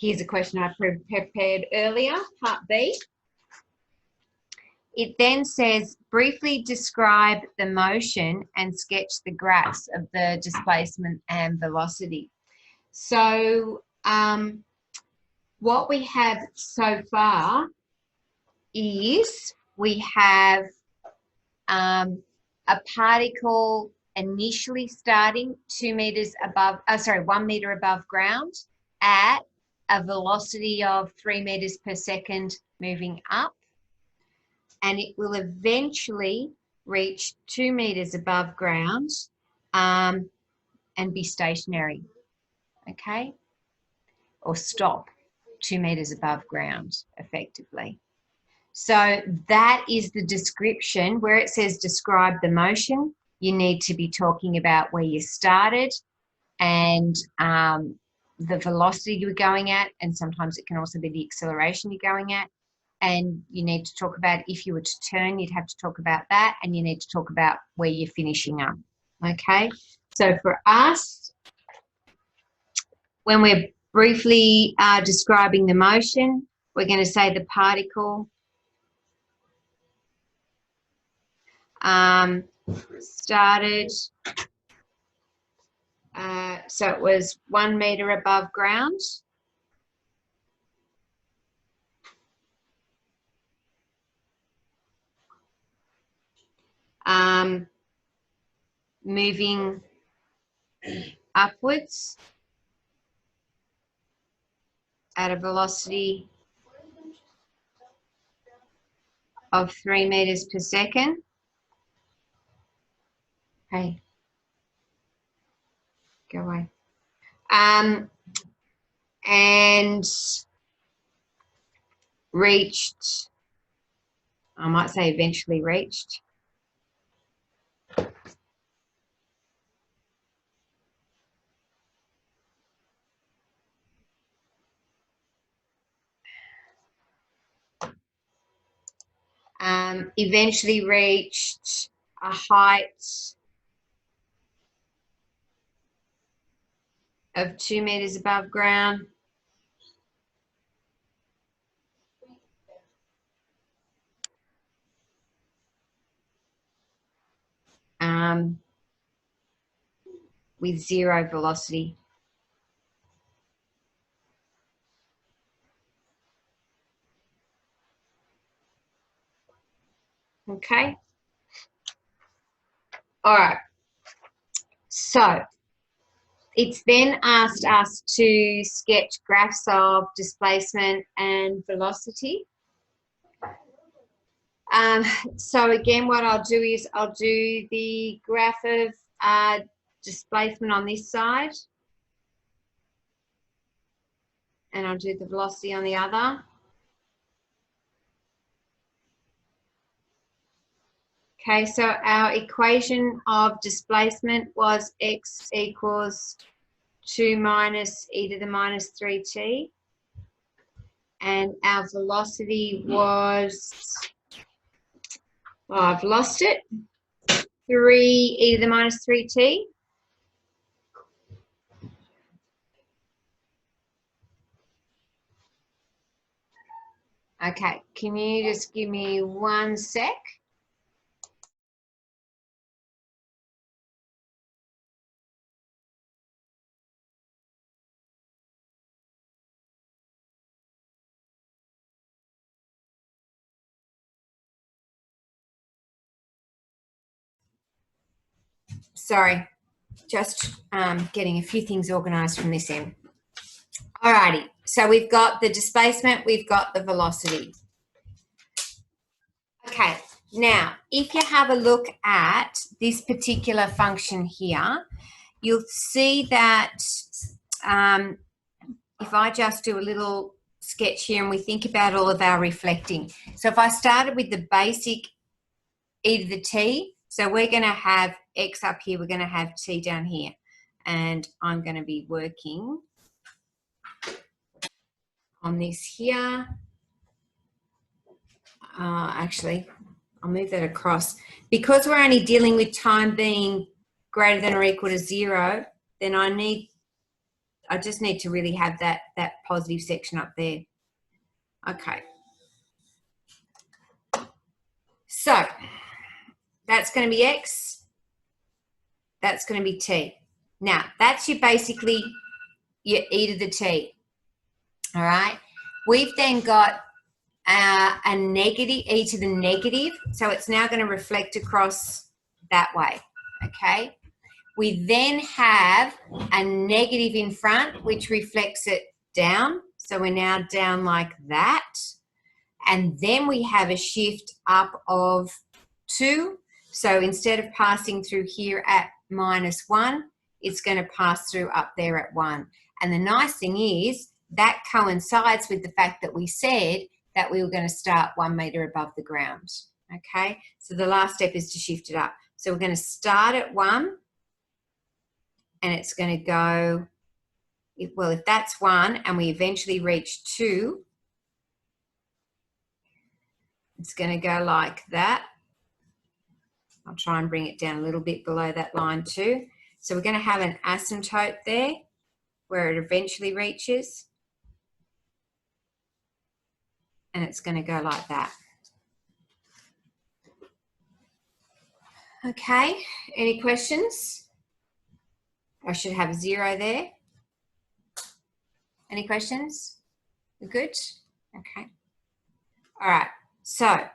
Here's a question I prepared earlier, part B. It then says, briefly describe the motion and sketch the graphs of the displacement and velocity. So what we have so far is we have a particle initially starting 1 meter above ground at a velocity of 3 meters per second moving up, and it will eventually reach 2 meters above ground and be stationary, okay, or stop 2 meters above ground effectively. So that is the description. Where it says describe the motion, you need to be talking about where you started and the velocity you were going at, and sometimes it can also be the acceleration you're going at. And you need to talk about, if you were to turn, you'd have to talk about that, and you need to talk about where you're finishing up, okay? So for us, when we're briefly describing the motion, we're going to say the particle started, so it was 1 meter above ground. Moving upwards at a velocity of 3 meters per second. Hey, go away. And reached, I might say eventually reached, eventually reached a height of 2 meters above ground. With 0 velocity. Okay. All right. So it's then asked us to sketch graphs of displacement and velocity. So again, what I'll do is I'll do the graph of displacement on this side, and I'll do the velocity on the other. Okay, so our equation of displacement was x equals 2 minus e to the minus 3t. And our velocity was, oh, I've lost it, 3 e to the minus 3t. Okay, can you just give me 1 sec? Sorry, just getting a few things organised from this end. Alrighty, so we've got the displacement, we've got the velocity. Okay, now if you have a look at this particular function here, you'll see that if I just do a little sketch here and we think about all of our reflecting. So if I started with the basic e to the t, so we're going to have x up here, we're going to have t down here, and I'm going to be working on this here. Actually, I'll move that across. Because we're only dealing with time being greater than or equal to 0, then I I just need to really have that positive section up there. Okay. So that's going to be X. That's going to be T. Now, that's basically your E to the T. All right. We've then got a negative, E to the negative. So it's now going to reflect across that way. Okay. We then have a negative in front, which reflects it down. So we're now down like that. And then we have a shift up of 2. So instead of passing through here at -1, it's going to pass through up there at 1. And the nice thing is that coincides with the fact that we said that we were going to start 1 metre above the ground. Okay, so the last step is to shift it up. So we're going to start at 1. And it's going to go, well, if that's 1 and we eventually reach 2, it's going to go like that. I'll try and bring it down a little bit below that line too. So we're going to have an asymptote there where it eventually reaches. And it's going to go like that. Okay, any questions? I should have a 0 there. Any questions? We're good? Okay. All right. So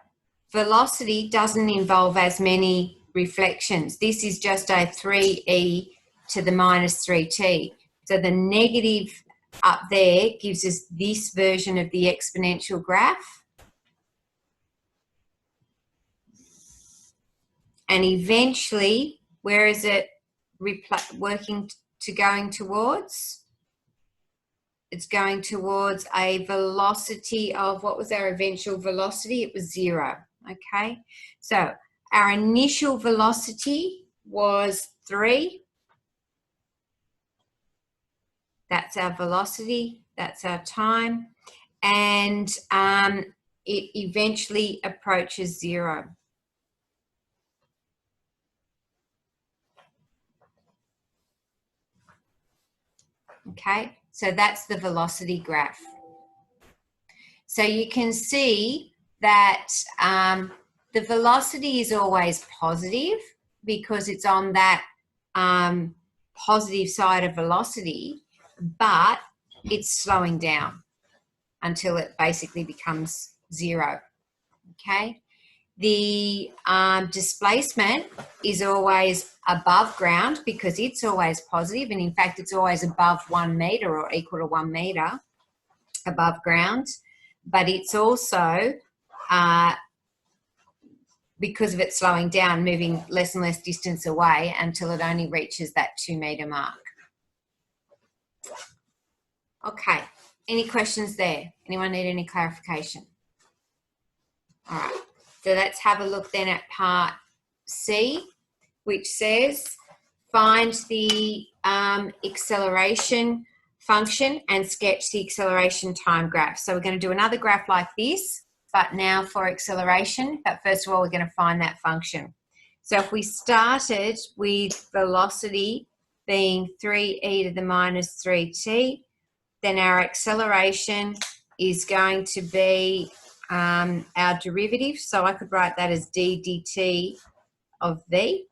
velocity doesn't involve as many reflections. This is just a 3e to the -3t. So the negative up there gives us this version of the exponential graph. And eventually, where is it working to going towards? It's going towards a velocity of, what was our eventual velocity? It was 0, okay? So our initial velocity was 3. That's our velocity, that's our time. And it eventually approaches 0. Okay, so that's the velocity graph. So you can see that the velocity is always positive because it's on that positive side of velocity, but it's slowing down until it basically becomes 0. Okay, the displacement is always above ground because it's always positive, and in fact it's always above 1 metre or equal to 1 metre above ground, but it's also because of it slowing down, moving less and less distance away until it only reaches that 2 metre mark. Okay, any questions there? Anyone need any clarification? All right, so let's have a look then at part C, which says find the acceleration function and sketch the acceleration time graph. So we're going to do another graph like this, but now for acceleration. But first of all, we're going to find that function. So if we started with velocity being 3e to the -3t, then our acceleration is going to be our derivative. So I could write that as d dt of v.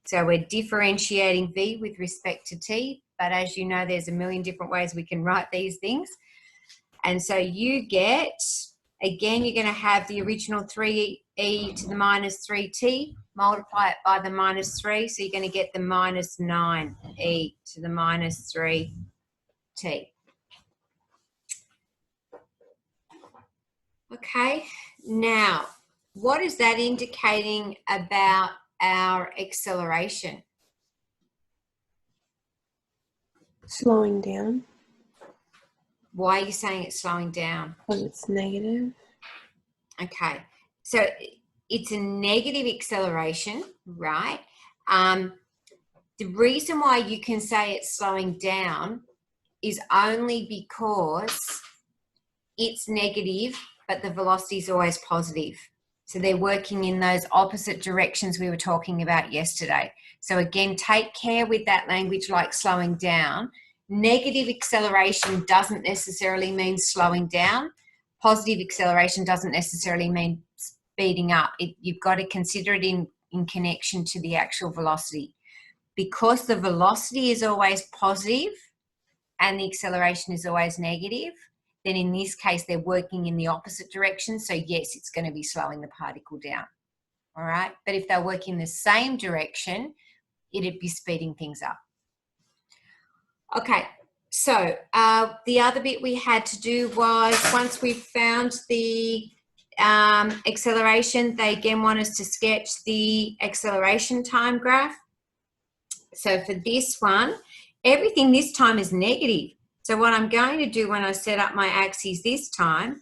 So we're differentiating v with respect to t, but as you know, there's a million different ways we can write these things. And so you get, again, you're going to have the original 3e to the -3t, multiply it by the -3, so you're going to get the -9e to the -3t. Okay, now, what is that indicating about our acceleration? Slowing down. Why are you saying it's slowing down? Because it's negative. Okay, so it's a negative acceleration, right? The reason why you can say it's slowing down is only because it's negative, but the velocity is always positive. So they're working in those opposite directions we were talking about yesterday. So again, take care with that language like slowing down. negative acceleration doesn't necessarily mean slowing down. Positive acceleration doesn't necessarily mean speeding up. You've got to consider it in connection to the actual velocity. Because the velocity is always positive and the acceleration is always negative, then in this case, they're working in the opposite direction. So yes, it's going to be slowing the particle down. All right. But if they're working the same direction, it'd be speeding things up. Okay. So the other bit we had to do was, once we found the acceleration, they again want us to sketch the acceleration time graph. So for this one, everything this time is negative. So what I'm going to do when I set up my axes this time,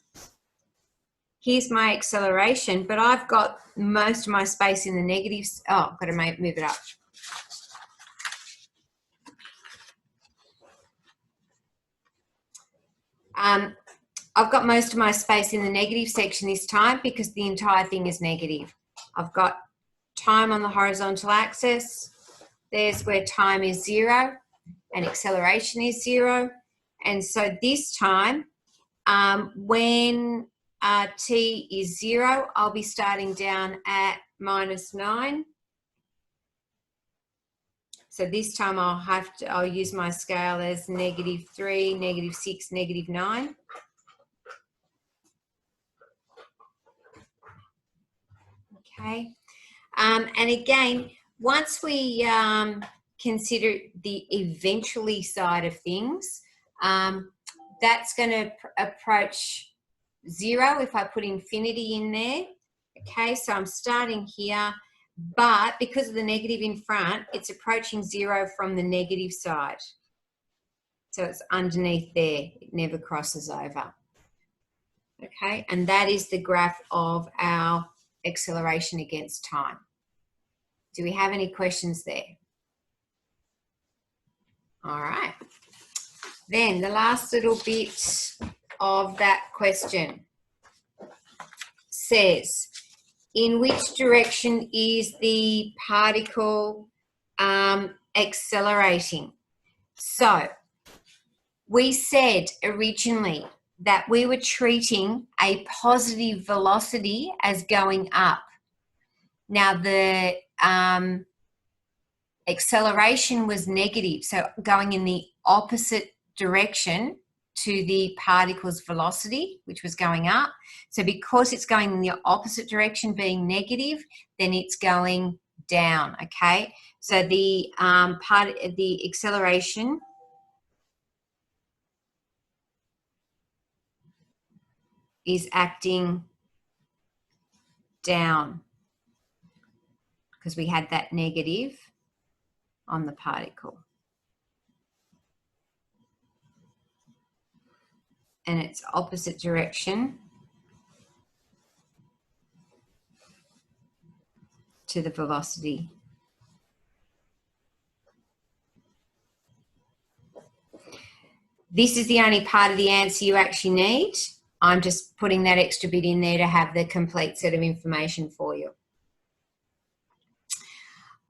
here's my acceleration, but I've got most of my space in the negatives. Oh, I've got to move it up. I've got most of my space in the negative section this time because the entire thing is negative. I've got time on the horizontal axis. There's where time is 0 and acceleration is 0. And so this time, when t is 0, I'll be starting down at -9. So this time I'll use my scale as -3, -6, -9. Okay. And again, once we consider the eventually side of things, that's going to approach 0 if I put infinity in there. Okay, so I'm starting here, but because of the negative in front, it's approaching 0 from the negative side. So it's underneath there. It never crosses over. Okay, and that is the graph of our acceleration against time. Do we have any questions there? All right. Then the last little bit of that question says, in which direction is the particle accelerating? So we said originally that we were treating a positive velocity as going up. Now the acceleration was negative, so going in the opposite direction to the particle's velocity, which was going up. So because it's going in the opposite direction, being negative, then it's going down, okay? So the acceleration is acting down because we had that negative on the particle. And it's opposite direction to the velocity. This is the only part of the answer you actually need. I'm just putting that extra bit in there to have the complete set of information for you.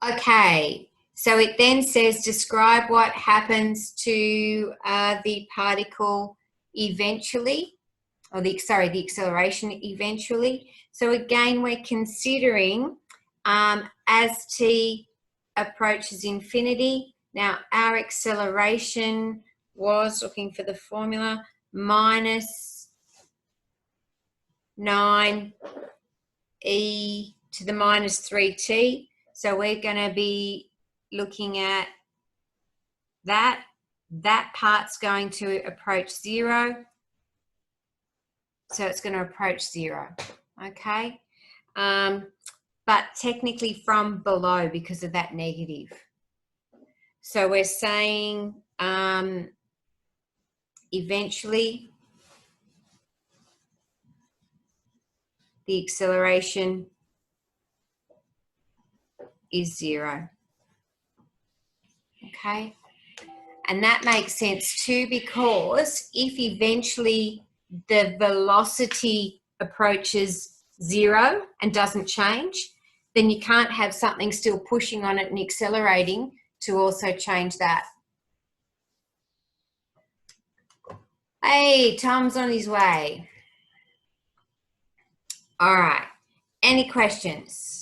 Okay, so it then says describe what happens to the particle eventually, or the acceleration eventually. So again, we're considering as t approaches infinity. Now our acceleration was, looking for the formula, -9 e to the -3t. So we're going to be looking at that. That part's going to approach 0. So it's going to approach 0, okay? But technically from below because of that negative. So we're saying eventually the acceleration is 0, okay? And that makes sense too, because if eventually the velocity approaches 0 and doesn't change, then you can't have something still pushing on it and accelerating to also change that. Hey, Tom's on his way. All right. Any questions?